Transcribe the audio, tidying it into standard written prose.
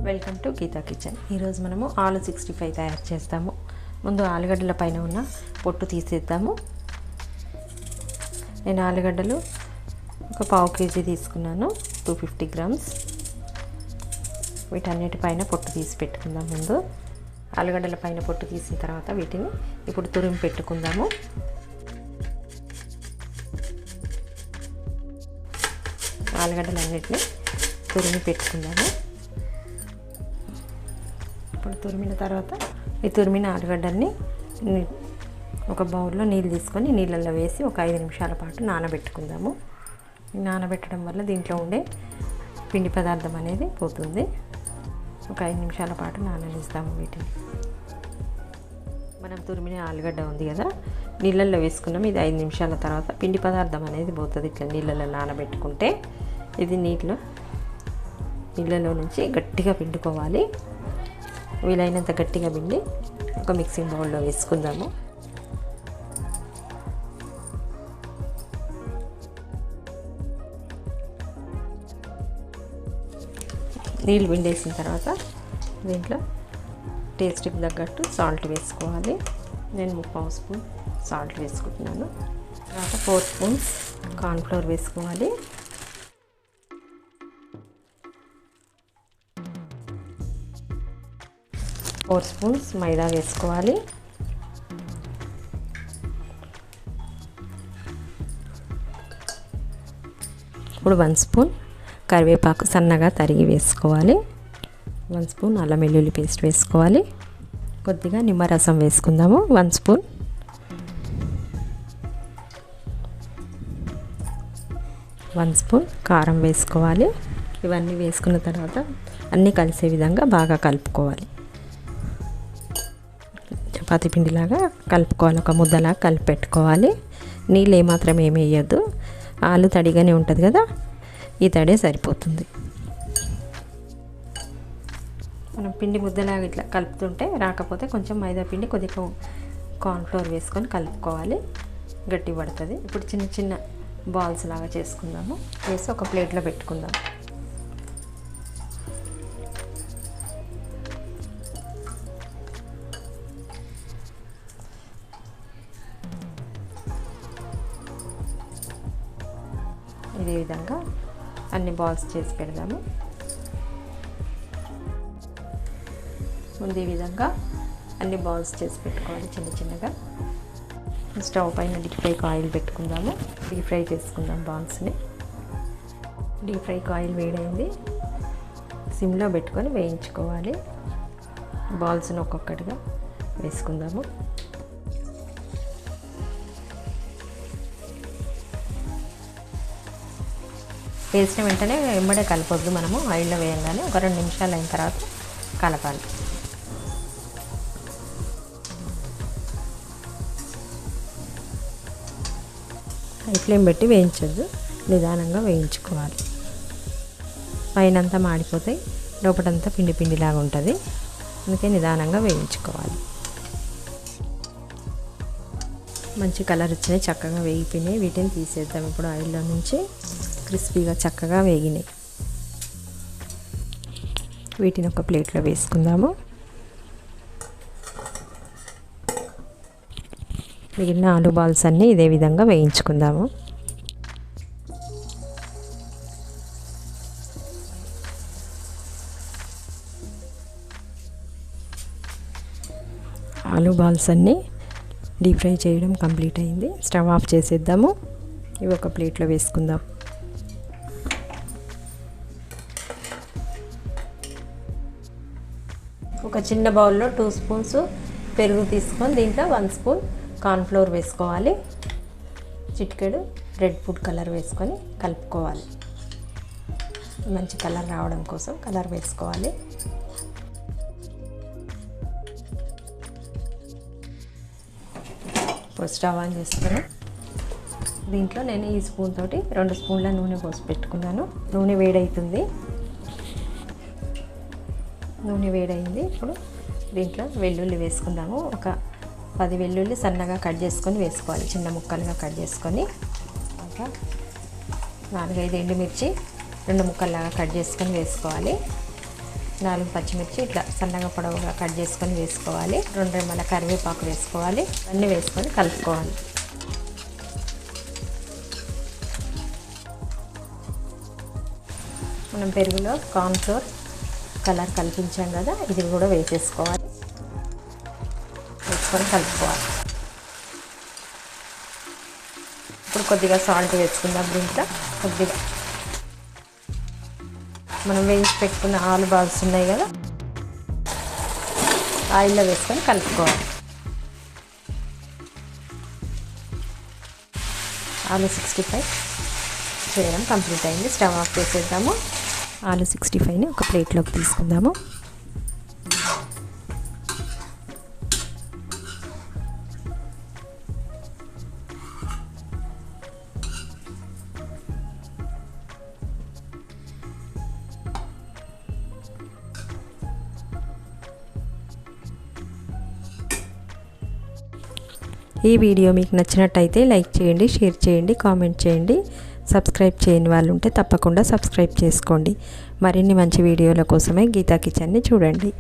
Welcome to Gita kitchen. ఈరోజు మనము ఆలు 65 తయారు చేస్తాము. ముందు ఆలుగడ్డల పైన ఉన్న పొట్టు తీసేద్దాము. నేను ఆలుగడ్డలు ఒక పావు కేజీ తీసుకున్నాను, 250 గ్రామ్స్. వీటన్నిటిపైన పొట్టు తీసి పెట్టుకుందాం. ముందు ఆలుగడ్డల పైన పొట్టు తీసిన తర్వాత వీటిని ఇప్పుడు తురిమి పెట్టుకుందాము. ఆలుగడ్డలన్నిటిని తురిమి పెట్టుకుందాము. ఇప్పుడు తురిమిన తర్వాత ఈ తురిమిన ఆలుగడ్డల్ని ఒక బౌల్లో నీళ్ళు తీసుకొని నీళ్ళల్లో వేసి ఒక 5 నిమిషాల పాటు నానబెట్టుకుందాము. నానబెట్టడం వల్ల దీంట్లో ఉండే పిండి పదార్థం అనేది పోతుంది. ఒక 5 నిమిషాల పాటు నాననిస్తాము వీటిని. మనం తురిమిన ఆలుగడ్డ ఉంది కదా, నీళ్ళల్లో వేసుకున్నాం. ఇది 5 నిమిషాల తర్వాత పిండి పదార్థం అనేది పోతుంది. ఇట్లా నీళ్ళల్లో నానబెట్టుకుంటే ఇది నీళ్ళలో నుంచి గట్టిగా పిండుకోవాలి. వీలైనంత గట్టిగా పిండి ఒక మిక్సింగ్ బౌల్లో వేసుకుందాము. నీళ్ళు పిండేసిన తర్వాత దీంట్లో టేస్ట్కి తగ్గట్టు సాల్ట్ వేసుకోవాలి. నేను 3/4 స్పూన్ సాల్ట్ వేసుకుంటున్నాను. తర్వాత 4 స్పూన్స్ కార్న్ఫ్లోర్ వేసుకోవాలి. 4 స్పూన్స్ మైదా వేసుకోవాలి. ఇప్పుడు 1 స్పూన్ కరివేపాకు సన్నగా తరిగి వేసుకోవాలి. 1 స్పూన్ అల్లం వెల్లుల్లి పేస్ట్ వేసుకోవాలి. కొద్దిగా నిమ్మరసం వేసుకుందాము. 1 స్పూన్. వన్ స్పూన్ కారం వేసుకోవాలి. ఇవన్నీ వేసుకున్న తర్వాత అన్నీ కలిసే విధంగా బాగా కలుపుకోవాలి. చపాతీ పిండిలాగా కలుపుకోవాలి. ఒక ముద్దలాగా కలిపి పెట్టుకోవాలి. నీళ్ళు ఏమాత్రం ఏమి వేయద్దు. ఆలు తడిగానే ఉంటుంది కదా, ఈ తడే సరిపోతుంది. మనం పిండి ముద్దలాగా ఇట్లా కలుపుతుంటే రాకపోతే కొంచెం మైదా పిండి కొద్దిగా కార్న్ఫ్లోర్ వేసుకొని కలుపుకోవాలి, గట్టి పడుతుంది. ఇప్పుడు చిన్న చిన్న బాల్స్ లాగా చేసుకుందాము. వేసి ఒక ప్లేట్లో పెట్టుకుందాం. ఇదే విధంగా అన్ని బాల్స్ చేసి పెడదాము. ముందు ఈ విధంగా అన్ని బాల్స్ చేసి పెట్టుకోవాలి చిన్న చిన్నగా. స్టవ్ పైన డీప్ ఫ్రైకి ఆయిల్ పెట్టుకుందాము. డీప్ ఫ్రై చేసుకుందాం బాల్స్ని. డీప్ ఫ్రైకి ఆయిల్ వేడైంది. సిమ్లో పెట్టుకొని వేయించుకోవాలి. బాల్స్ని ఒక్కొక్కటిగా వేసుకుందాము. వేసిన వెంటనే వెంబడే కలపొద్దు. మనము ఆయిల్లో వేయంగానే ఒక 2 నిమిషాలు అయిన తర్వాత కలపాలి. హై ఫ్లేమ్ పెట్టి వేయించద్దు, నిదానంగా వేయించుకోవాలి. పైనంతా మాడిపోతాయి, లోపలంతా పిండి పిండిలాగా ఉంటుంది. అందుకే నిదానంగా వేయించుకోవాలి. మంచి కలర్ వచ్చినాయి, చక్కగా వేగిపోయినాయి. వీటిని తీసేద్దాం. ఇప్పుడు ఆయిల్లో నుంచి క్రిస్పీగా చక్కగా వేగినాయి. వీటిని ఒక ప్లేట్లో వేసుకుందాము. మిగిలిన ఆలు బాల్స్ అన్నీ ఇదే విధంగా వేయించుకుందాము. ఆలు బాల్స్ అన్నీ డీప్ ఫ్రై చేయడం కంప్లీట్ అయింది. స్టవ్ ఆఫ్ చేసేద్దాము. ఇవి ఒక ప్లేట్లో వేసుకుందాం. ఒక చిన్న బౌల్లో 2 స్పూన్స్ పెరుగు తీసుకొని దీంట్లో 1 స్పూన్ కార్న్ఫ్లోర్ వేసుకోవాలి. చిటికెడు రెడ్ ఫుడ్ కలర్ వేసుకొని కలుపుకోవాలి. మంచి కలర్ రావడం కోసం కలర్ వేసుకోవాలి. ఇప్పుడు స్టవ్ ఆన్ చేసుకొని దీంట్లో నేను ఈ స్పూన్ తోటి 2 స్పూన్ల నూనె పోసి పెట్టుకున్నాను. నూనె వేడవుతుంది. నూనె వేడైంది. ఇప్పుడు దీంట్లో వెల్లుల్లి వేసుకుందాము. ఒక 10 వెల్లుల్లి సన్నగా కట్ చేసుకొని వేసుకోవాలి. చిన్న ముక్కలుగా కట్ చేసుకొని ఇంకా 4-5 ఎండుమిర్చి 2 ముక్కల్లాగా కట్ చేసుకొని వేసుకోవాలి. 4 పచ్చిమిర్చి ఇట్లా సన్నగా పొడవుగా కట్ చేసుకొని వేసుకోవాలి. 2 రెమ్మల కరివేపాకు వేసుకోవాలి. అన్నీ వేసుకొని కలుపుకోవాలి. మనం పెరుగులో కార్న్ ఫ్లోర్ కలర్ కల్పించాం కదా, ఇది కూడా వేసేసుకోవాలి. వేసుకొని కలుపుకోవాలి. ఇప్పుడు కొద్దిగా సాల్ట్ వేసుకుందాం. దీంట్లో కొద్దిగా మనం వేసి పెట్టుకున్న ఆలు బాల్స్ ఉన్నాయి కదా, ఆయిల్లో వేసుకొని కలుపుకోవాలి. ఆలు 65 చేయడం కంప్లీట్ అయింది. స్టవ్ ఆఫ్ చేసేద్దాము. ఆలు 65ని ఒక ప్లేట్లోకి తీసుకుందాము. ఈ వీడియో మీకు నచ్చినట్టయితే లైక్ చేయండి, షేర్ చేయండి, కామెంట్ చేయండి. సబ్స్క్రైబ్ చేయని వాళ్ళు ఉంటే తప్పకుండా సబ్స్క్రైబ్ చేసుకోండి. మరిన్ని మంచి వీడియోల కోసమే గీతా కిచెన్ని చూడండి.